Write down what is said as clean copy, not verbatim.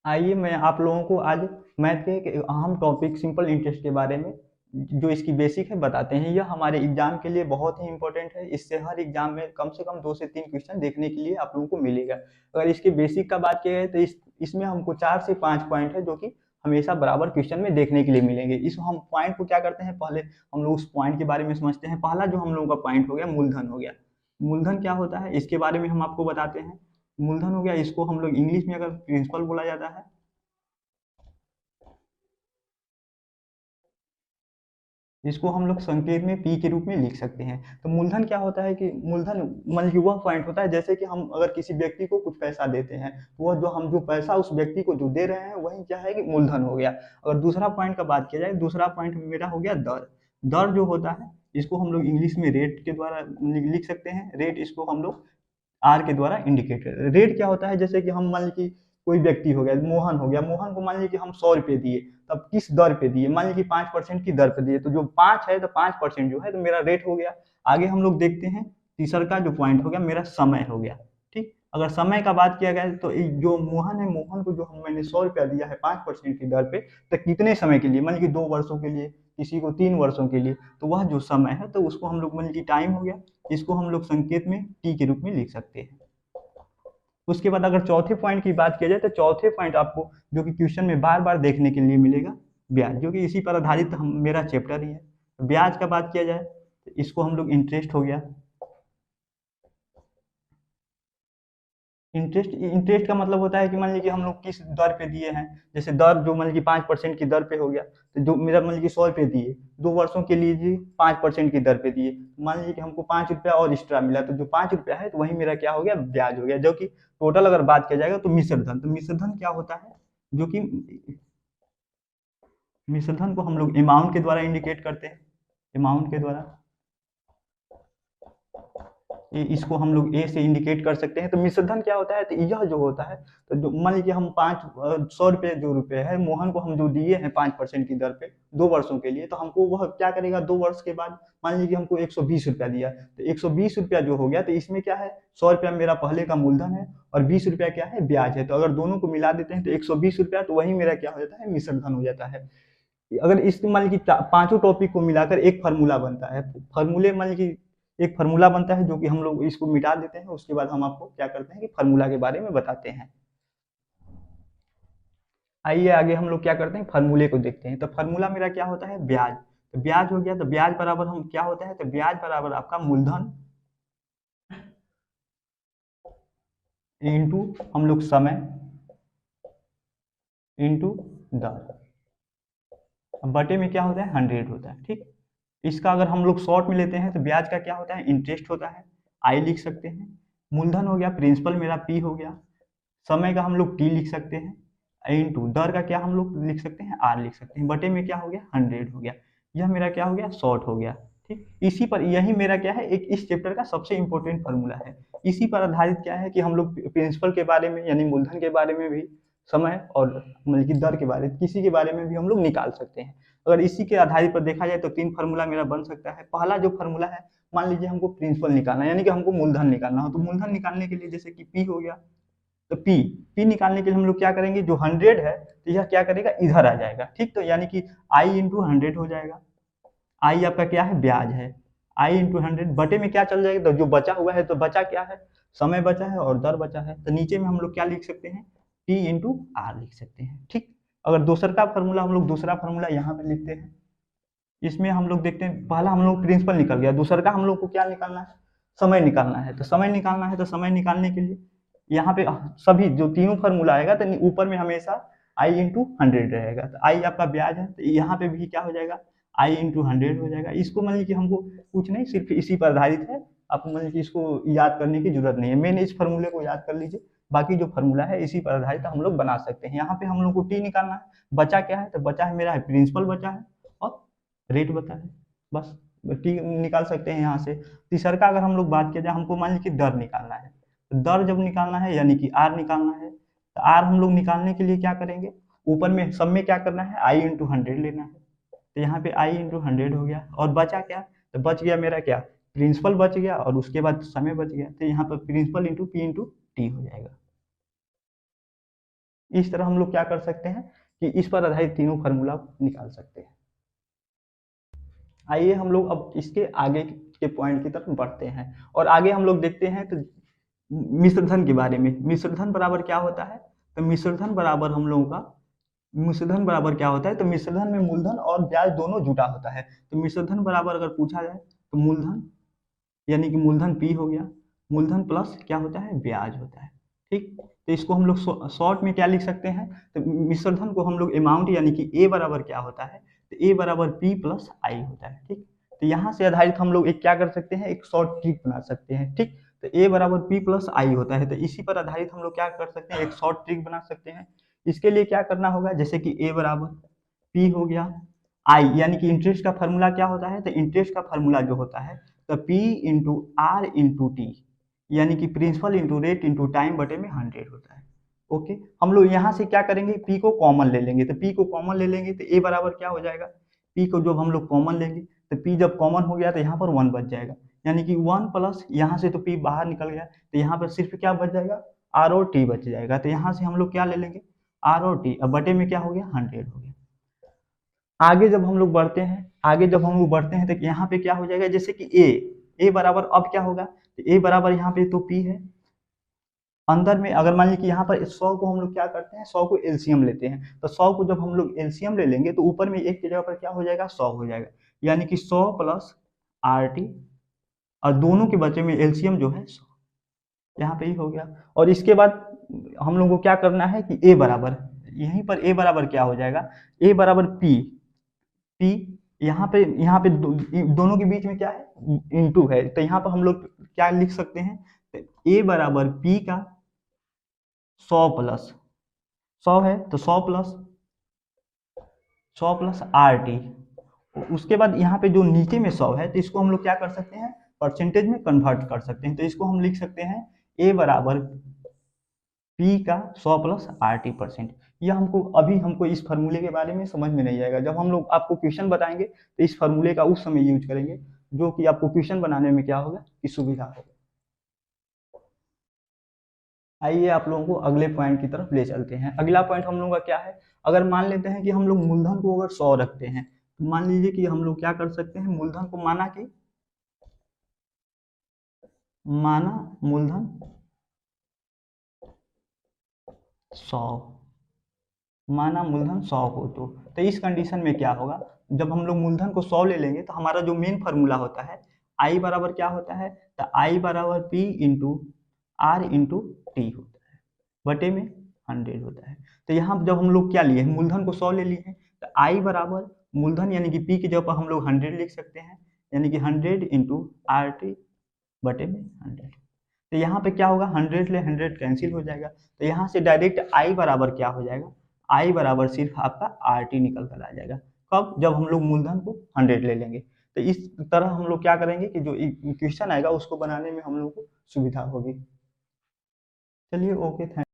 आइए मैं आप लोगों को आज मैथ के एक अहम टॉपिक सिंपल इंटरेस्ट के बारे में जो इसकी बेसिक है बताते हैं। यह हमारे एग्जाम के लिए बहुत ही इंपॉर्टेंट है। इससे हर एग्जाम में कम से कम 2 से 3 क्वेश्चन देखने के लिए आप लोगों को मिलेगा। अगर इसके बेसिक का बात किया जाए तो इसमें हमको 4 से 5 पॉइंट है जो कि हमेशा बराबर क्वेश्चन में देखने के लिए मिलेंगे। इस हम पॉइंट को क्या करते हैं, पहले हम लोग उस पॉइंट के बारे में समझते हैं। पहला जो हम लोगों का पॉइंट हो गया मूलधन हो गया। मूलधन क्या होता है इसके बारे में हम आपको बताते हैं। मूलधन हो गया, इसको हम लोग इंग्लिश में अगर प्रिंसिपल बोला जाता है, इसको हम लोग संकेत में पी के रूप में लिख सकते हैं। तो मूलधन क्या होता है कि मूलधन मान लीजिए वह पॉइंट होता है जैसे कि हम अगर किसी व्यक्ति को कुछ पैसा देते हैं तो वह जो पैसा उस व्यक्ति को जो दे रहे हैं वही क्या है कि मूलधन हो गया। अगर दूसरा पॉइंट का बात किया जाए, दूसरा पॉइंट मेरा हो गया दर। दर जो होता है इसको हम लोग इंग्लिश में रेट के द्वारा लिख सकते हैं। रेट इसको हम लोग आर के द्वारा इंडिकेट कर। रेट क्या होता है, जैसे कि हम मान लीजिए कि कोई व्यक्ति हो गया, मोहन हो गया, मोहन को मान लीजिए कि हम 100 रुपये दिए, तब किस दर पे दिए, मान लीजिए कि 5% की दर पे दिए, तो जो 5 है तो 5% जो है तो मेरा रेट हो गया। आगे हम लोग देखते हैं, तीसरा का जो पॉइंट हो गया मेरा समय हो गया। ठीक, अगर समय का बात किया गया तो जो मोहन है, मोहन को जो हम मैंने 100 रुपया दिया है 5% की दर पे, तो कितने समय के लिए, मान लीजिए 2 वर्षों के लिए, किसी को 3 वर्षों के लिए, तो वह जो समय है तो उसको हम लोग मान लीजिए टाइम हो गया, इसको हम लोग संकेत में टी के रूप में लिख सकते हैं। उसके बाद अगर चौथे पॉइंट की बात किया जाए तो चौथे पॉइंट आपको जो कि क्वेश्चन में बार बार देखने के लिए मिलेगा, ब्याज, जो कि इसी पर आधारित हम मेरा चैप्टर ही है। ब्याज का बात किया जाए तो इसको हम लोग इंटरेस्ट हो गया। इंटरेस्ट, इंटरेस्ट का मतलब होता है कि मान लीजिए हम लोग किस दर पे दिए हैं। जैसे दर जो मान लीजिए 5% की दर पे हो गया, तो जो मेरा मान लीजिए 100 रुपये दिए, 2 वर्षों के लिए जी 5% की दर पे दिए, मान लीजिए कि हमको 5 रुपया और एक्स्ट्रा मिला, तो जो 5 रुपया है तो वही मेरा क्या हो गया, ब्याज हो गया। जो कि टोटल अगर बात किया जाएगा तो मिश्र धन, तो मिश्र धन क्या होता है, जो कि मिश्र धन को हम लोग अमाउंट के द्वारा इंडिकेट करते हैं, अमाउंट के द्वारा। इसको हम लोग ए से इंडिकेट कर सकते हैं। तो मिश्रधन क्या होता है, तो यह जो होता है, तो जो मान लीजिए हम 100 रुपये जो रुपये है मोहन को हम जो दिए हैं 5% की दर पे 2 वर्षों के लिए, तो हमको वह क्या करेगा, 2 वर्ष के बाद मान लीजिए हमको 120 रुपया दिया, तो 120 रुपया जो हो गया, तो इसमें क्या है, 100 रुपया मेरा पहले का मूलधन है और 20 रुपया क्या है, ब्याज है। तो अगर दोनों को मिला देते हैं तो 120 रुपया, तो वही मेरा क्या हो जाता है, मिश्रधन हो जाता है। अगर इस मान लीजिए पांचों टॉपिक को मिलाकर एक फार्मूला बनता है, फार्मूले मान लीजिए एक फार्मूला बनता है जो कि हम लोग इसको मिटा देते हैं, उसके बाद हम आपको क्या करते हैं कि फार्मूला के बारे में बताते हैं। आइए आगे हम लोग क्या करते हैं, फार्मूले को देखते हैं। तो फार्मूला मेरा क्या होता है, ब्याज। तो ब्याज हो गया, तो ब्याज बराबर हम क्या होता है, तो ब्याज बराबर आपका मूलधन इंटू हम लोग समय इंटू दर, बटे में क्या होता है, 100 होता है। ठीक, इसका अगर हम लोग शॉर्ट में लेते हैं तो ब्याज का क्या होता है, इंटरेस्ट होता है, आई लिख सकते हैं। मूलधन हो गया, प्रिंसिपल मेरा पी हो गया। समय का हम लोग टी लिख सकते हैं, इंटू दर का क्या हम लोग लिख सकते हैं, आर लिख सकते हैं, बटे में क्या हो गया, 100 हो गया। यह मेरा क्या हो गया, शॉर्ट हो गया। ठीक, इसी पर यही मेरा क्या है, एक इस चैप्टर का सबसे इंपॉर्टेंट फार्मूला है। इसी पर आधारित क्या है कि हम लोग प्रिंसिपल के बारे में यानी मूलधन के बारे में भी, समय और मतलब कि दर के बारे में, किसी के बारे में भी हम लोग निकाल सकते हैं। अगर इसी के आधारित पर देखा जाए तो 3 फार्मूला मेरा बन सकता है। पहला जो फार्मूला है, मान लीजिए हमको प्रिंसिपल निकालना है, यानी कि हमको मूलधन निकालना हो, तो मूलधन निकालने के लिए जैसे कि पी हो गया, तो पी पी निकालने के लिए हम लोग क्या करेंगे, जो 100 है तो यह क्या करेगा, इधर आ जाएगा। ठीक, तो यानी कि आई इंटू 100 हो जाएगा। आई आपका क्या है, ब्याज है। आई इंटू 100 बटे में क्या चल जाएगा, तो जो बचा हुआ है, तो बचा क्या है, समय बचा है और दर बचा है, तो नीचे में हम लोग क्या लिख सकते हैं, टी इंटू आर लिख सकते हैं। ठीक, अगर दूसरा का फॉर्मूला हम लोग दूसरा फॉर्मूला यहाँ पे लिखते हैं। इसमें हम लोग देखते हैं, पहला हम लोग प्रिंसिपल निकल गया, दूसरा का हम लोग को क्या निकालना है, समय निकालना है। तो समय निकालना है, तो समय निकालने के लिए यहाँ पे सभी जो तीनों फार्मूला आएगा तो ऊपर में हमेशा आई इंटू 100 रहेगा। तो आई आपका ब्याज है, तो यहाँ पे भी क्या हो जाएगा, आई इंटू 100 हो जाएगा। इसको मान लीजिए हमको कुछ नहीं, सिर्फ इसी पर आधारित है। आप मान लीजिए इसको याद करने की जरूरत नहीं है, मेन इस फार्मूले को याद कर लीजिए। बाकी जो फार्मूला है इसी पर आधारित हम लोग बना सकते हैं। यहाँ पे हम लोग को टी निकालना है, बचा क्या है, तो बचा है मेरा प्रिंसिपल बचा है और रेट बता है, बस टी निकाल सकते हैं यहाँ से। तीसरा का अगर हम लोग बात किया जाए, हमको मान लीजिए दर निकालना है। तो दर जब निकालना है यानी कि आर निकालना है, तो आर हम लोग निकालने के लिए क्या करेंगे, ऊपर में सब में क्या करना है, आई इंटू 100 लेना है। तो यहाँ पे आई इंटू 100 हो गया, और बचा क्या, तो बच गया मेरा क्या, प्रिंसिपल बच गया और उसके बाद समय बच गया। तो यहाँ पर principal into P into T हो जाएगा। इस तरह हम लोग क्या कर सकते हैं कि इस पर आधारित तीनों फार्मूला निकाल सकते हैं। आइए हम लोग अब इसके आगे के पॉइंट की तरफ बढ़ते हैं और आगे हम लोग देखते हैं तो मिश्रधन के बारे में। मिश्रधन बराबर क्या होता है, तो मिश्रधन बराबर हम लोगों का मिश्रधन बराबर क्या होता है, तो मिश्रधन में मूलधन और ब्याज दोनों जुटा होता है। तो मिश्रधन बराबर अगर पूछा जाए तो मूलधन यानी कि मूलधन पी हो गया, मूलधन प्लस क्या होता है, ब्याज होता है। ठीक, तो इसको हम लोग शॉर्ट में क्या लिख सकते हैं, तो मिश्रधन को हम लोग अमाउंट यानी कि ए बराबर क्या होता है, तो ए बराबर पी प्लस आई होता है। ठीक, तो यहाँ से आधारित हम लोग एक क्या कर सकते हैं, एक शॉर्ट ट्रिक बना सकते हैं। ठीक, तो ए बराबर पी प्लस आई होता है, तो इसी पर आधारित हम लोग क्या कर सकते हैं, एक शॉर्ट ट्रिक बना सकते हैं। इसके लिए क्या करना होगा, जैसे कि ए बराबर पी हो गया, आई यानी कि इंटरेस्ट का फार्मूला क्या होता है, तो इंटरेस्ट का फार्मूला जो होता है तो P into R into T यानी कि principal into rate into time बटे में 100 होता है। ओके, हम लोग यहाँ से क्या करेंगे, पी को कॉमन ले लेंगे, तो पी को कॉमन ले लेंगे तो ए बराबर क्या हो जाएगा, पी को जब हम लोग कॉमन लेंगे तो पी जब कॉमन हो गया तो यहाँ पर 1 बच जाएगा, यानी कि 1 प्लस यहाँ से तो पी बाहर निकल गया तो यहाँ पर सिर्फ क्या बच जाएगा, आर और टी बच जाएगा। तो यहाँ से हम लोग क्या ले लेंगे, आर और टी, अब बटे में क्या हो गया, 100 हो गया। आगे जब हम लोग बढ़ते हैं, आगे जब हम लोग बढ़ते हैं तो यहाँ पे क्या हो जाएगा, जैसे कि ए बराबर अब क्या होगा, तो ए बराबर यहाँ पे तो पी है, अंदर में अगर मान लीजिए कि यहाँ पर 100 को हम लोग क्या करते हैं, 100 को एलसीएम लेते हैं, तो 100 को जब हम लोग एलसीएम ले लेंगे तो ऊपर में एक की जगह पर क्या हो जाएगा, 100 हो जाएगा, यानी कि 100 प्लस आर टी, और दोनों के बचे में एलसीएम जो है 100, यहाँ पे ही हो गया। और इसके बाद हम लोग को क्या करना है कि ए बराबर, यहीं पर ए बराबर क्या हो जाएगा, ए बराबर पी, पी यहाँ पे दोनों के बीच में क्या है, इंटू है, तो यहाँ पर हम लोग क्या लिख सकते हैं, तो ए बराबर पी का 100 प्लस 100 है तो 100 प्लस आर टी, उसके बाद यहाँ पे जो नीचे में 100 है तो इसको हम लोग क्या कर सकते हैं, परसेंटेज में कन्वर्ट कर सकते हैं, तो इसको हम लिख सकते हैं ए बराबर पी का 100 प्लस आर टी परसेंट। यह हमको इस फार्मूले के बारे में समझ में नहीं आएगा, जब हम लोग आपको क्वेश्चन बताएंगे तो इस फार्मूले का उस समय यूज करेंगे जो कि आपको क्वेश्चन बनाने में क्या होगा, कि सुविधा होगा। आइए आप लोगों को अगले पॉइंट की तरफ ले चलते हैं। अगला पॉइंट हम लोगों का क्या है, अगर मान लेते हैं कि हम लोग मूलधन को अगर 100 रखते हैं तो मान लीजिए कि हम लोग क्या कर सकते हैं, मूलधन को माना मूलधन 100, माना मूलधन 100 हो तो इस कंडीशन में क्या होगा, जब हम लोग मूलधन को 100 ले लेंगे तो हमारा जो मेन फार्मूला होता है आई बराबर क्या होता है, तो आई बराबर P into R into T होता है, बटे में 100 होता है। तो यहाँ जब हम लोग क्या लिए हैं, मूलधन को 100 ले लिए हैं, तो आई बराबर मूलधन यानी कि पी की जगह पर हम लोग 100 लिख सकते हैं, यानी कि 100 इंटू आर टी बटे में 100। तो यहाँ पे क्या होगा, 100 ले 100 कैंसिल हो जाएगा, तो यहाँ से डायरेक्ट आई बराबर क्या हो जाएगा, आई बराबर सिर्फ आपका आर टी निकल कर आ जाएगा। कब, जब हम लोग मूलधन को 100 ले लेंगे। तो इस तरह हम लोग क्या करेंगे कि जो क्वेश्चन आएगा उसको बनाने में हम लोग को सुविधा होगी। चलिए, ओके, थैंक